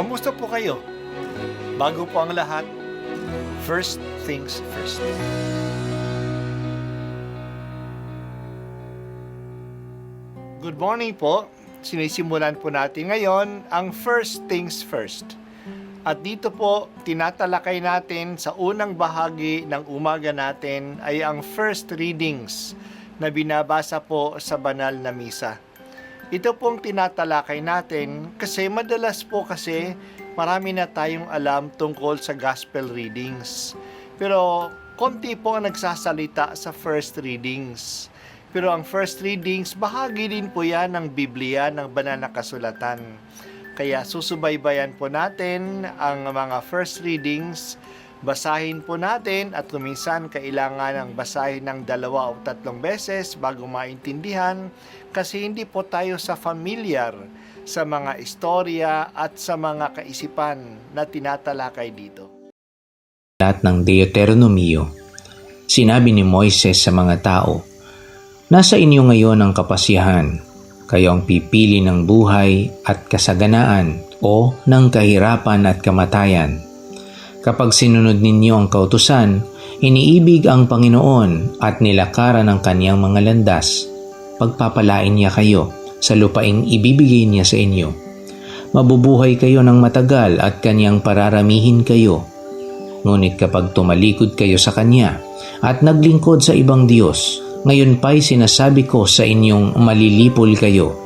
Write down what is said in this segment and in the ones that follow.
Kamusta po kayo? Bago po ang lahat, first things first. Good morning po. Sinisimulan po natin ngayon ang first things first. At dito po, tinatalakay natin sa unang bahagi ng umaga natin ay ang first readings na binabasa po sa banal na misa. Ito pong tinatalakay natin kasi madalas po kasi marami na tayong alam tungkol sa gospel readings. Pero konti po ang nagsasalita sa first readings. Pero ang first readings, bahagi din po yan ng Biblia, ng banal na kasulatan. Kaya susubaybayan po natin ang mga first readings, basahin po natin at kuminsan kailangan ng basahin ng 2 o 3 beses bago maintindihan kasi hindi po tayo familiar sa mga istorya at sa mga kaisipan na tinatalakay dito. Lahat ng Deuteronomio, sinabi ni Moises sa mga tao, "Nasa inyo ngayon ang kapasyahan, kayo ang pipili ng buhay at kasaganaan o ng kahirapan at kamatayan. Kapag sinunod ninyo ang kautusan, iniibig ang Panginoon at nilakaran ng kaniyang mga landas, pagpapalain niya kayo sa lupaing ibibigay niya sa inyo. Mabubuhay kayo ng matagal at kaniyang pararamihin kayo. Ngunit kapag tumalikod kayo sa kanya at naglingkod sa ibang Diyos, ngayon pa'y sinasabi ko sa inyong malilipol kayo.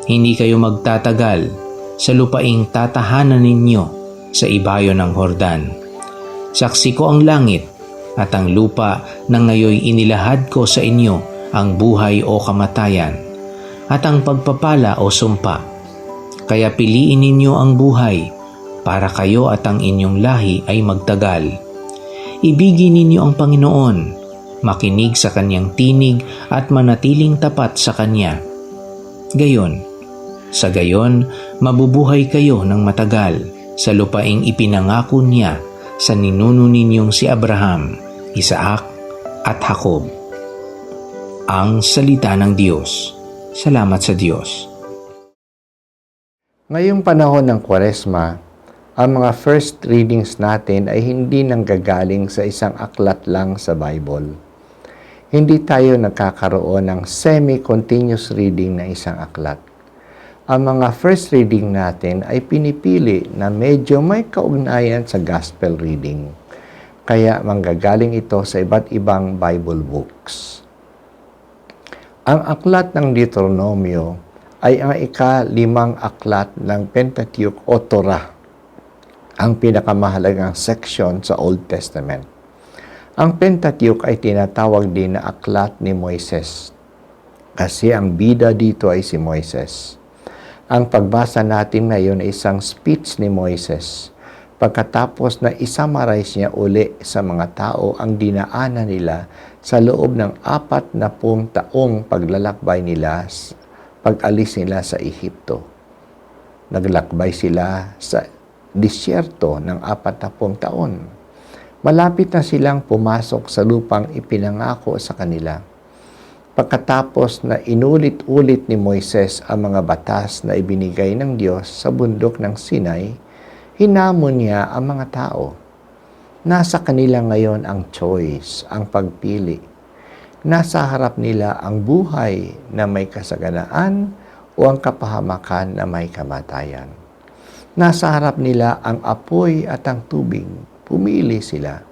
Hindi kayo magtatagal sa lupaing tatahanan ninyo sa ibayo ng Hordan. Saksi ko ang langit at ang lupa na ngayoy inilahad ko sa inyo ang buhay o kamatayan at ang pagpapala o sumpa. Kaya piliin ninyo ang buhay para kayo at ang inyong lahi ay magtagal. Ibigin ninyo ang Panginoon, makinig sa kanyang tinig at manatiling tapat sa kanya. Sa gayon, mabubuhay kayo ng matagal sa lupaing ipinangako niya sa ninuno ninyong si Abraham, Isaac at Jacob." Ang salita ng Diyos. Salamat sa Diyos. Ngayong panahon ng Kwaresma, ang mga first readings natin ay hindi nanggagaling sa isang aklat lang sa Bible. Hindi tayo nagkakaroon ng semi-continuous reading ng isang aklat. Ang mga first reading natin ay pinipili na medyo may kaugnayan sa gospel reading. Kaya manggagaling ito sa iba't ibang Bible books. Ang aklat ng Deuteronomio ay ang ika-5 aklat ng Pentateuch o Torah, ang pinakamahalagang section sa Old Testament. Ang Pentateuch ay tinatawag din na aklat ni Moises kasi ang bida dito ay si Moises. Ang pagbasa natin ngayon ay isang speech ni Moises pagkatapos na isummarize niya uli sa mga tao ang dinaanan nila sa loob ng 40 taong paglalakbay nila, pag-alis nila sa Ehipto. Naglakbay sila sa disyerto ng 40 taon. Malapit na silang pumasok sa lupang ipinangako sa kanila. Pagkatapos na inulit-ulit ni Moises ang mga batas na ibinigay ng Diyos sa bundok ng Sinai, hinamon niya ang mga tao. Nasa kanila ngayon ang choice, ang pagpili. Nasa harap nila ang buhay na may kasaganaan o ang kapahamakan na may kamatayan. Nasa harap nila ang apoy at ang tubig. Pumili sila.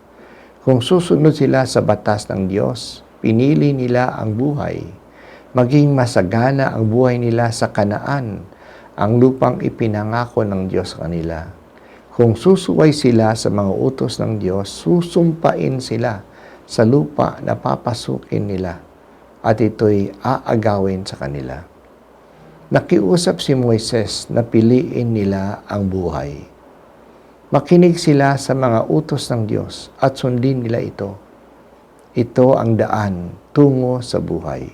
Kung susunod sila sa batas ng Diyos, pinili nila ang buhay. Maging masagana ang buhay nila sa Kanaan, ang lupang ipinangako ng Diyos kanila. Kung susuway sila sa mga utos ng Diyos, susumpain sila sa lupa na papasukin nila at ito'y aagawin sa kanila. Nakiusap si Moises na piliin nila ang buhay. Makinig sila sa mga utos ng Diyos at sundin nila ito. Ito ang daan tungo sa buhay.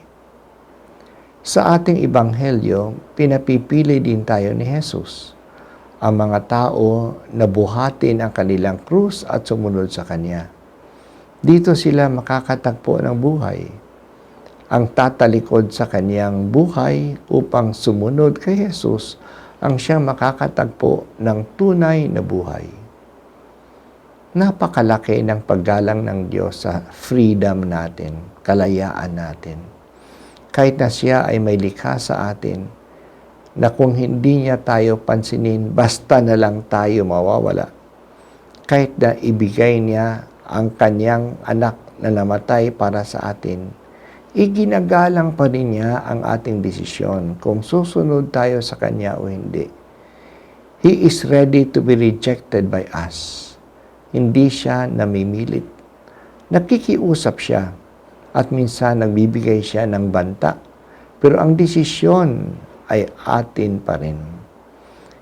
Sa ating ebanghelyo, pinapipili din tayo ni Jesus. Ang mga tao na buhatin ang kanilang krus at sumunod sa Kanya. Dito sila makakatagpo ng buhay. Ang tatalikod sa Kaniyang buhay upang sumunod kay Jesus ang siyang makakatagpo ng tunay na buhay. Napakalaki ng paggalang ng Diyos sa freedom natin, kalayaan natin. Kahit na siya ay may likha sa atin, na kung hindi niya tayo pansinin, basta na lang tayo mawawala. Kahit na ibigay niya ang kanyang anak na namatay para sa atin, iginagalang pa rin niya ang ating desisyon kung susunod tayo sa kanya o hindi. He is ready to be rejected by us. Hindi siya namimilit. Nakikiusap siya at minsan nagbibigay siya ng banta. Pero ang desisyon ay atin pa rin.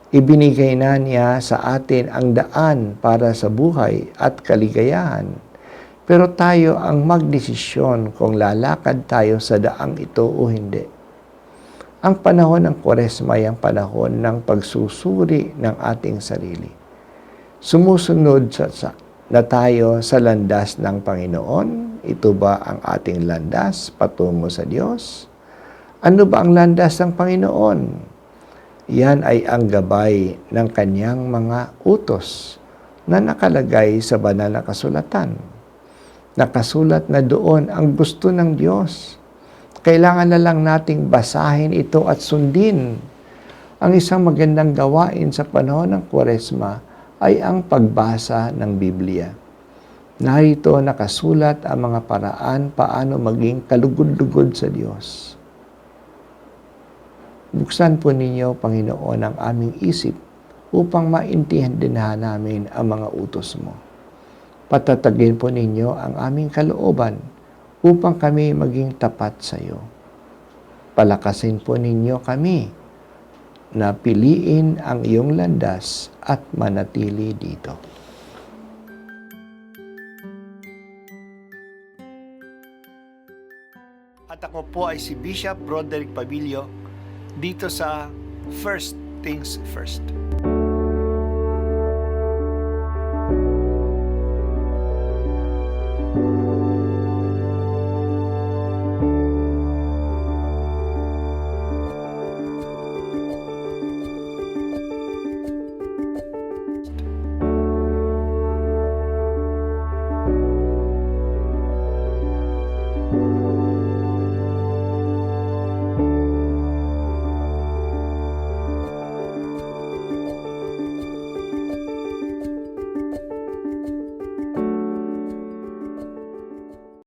Ibinigay na niya sa atin ang daan para sa buhay at kaligayahan. Pero tayo ang magdesisyon kung lalakad tayo sa daang ito o hindi. Ang panahon ng Kwaresma ay ang panahon ng pagsusuri ng ating sarili. Sumusunod na tayo sa landas ng Panginoon. Ito ba ang ating landas patungo sa Diyos? Ano ba ang landas ng Panginoon? Yan ay ang gabay ng kanyang mga utos na nakalagay sa banal na kasulatan. Nakasulat na doon ang gusto ng Diyos. Kailangan na lang nating basahin ito at sundin. Ang isang magandang gawain sa panahon ng Kwaresma ay ang pagbasa ng Biblia. Narito nakasulat ang mga paraan paano maging kalugod-lugod sa Diyos. Buksan po ninyo, Panginoon, ang aming isip upang maintindihan namin ang mga utos mo. Patatagin po ninyo ang aming kalooban upang kami maging tapat sa iyo. Palakasin po ninyo kami na piliin ang iyong landas at manatili dito. At ako po ay si Bishop Broderick Pabilio dito sa First Things First.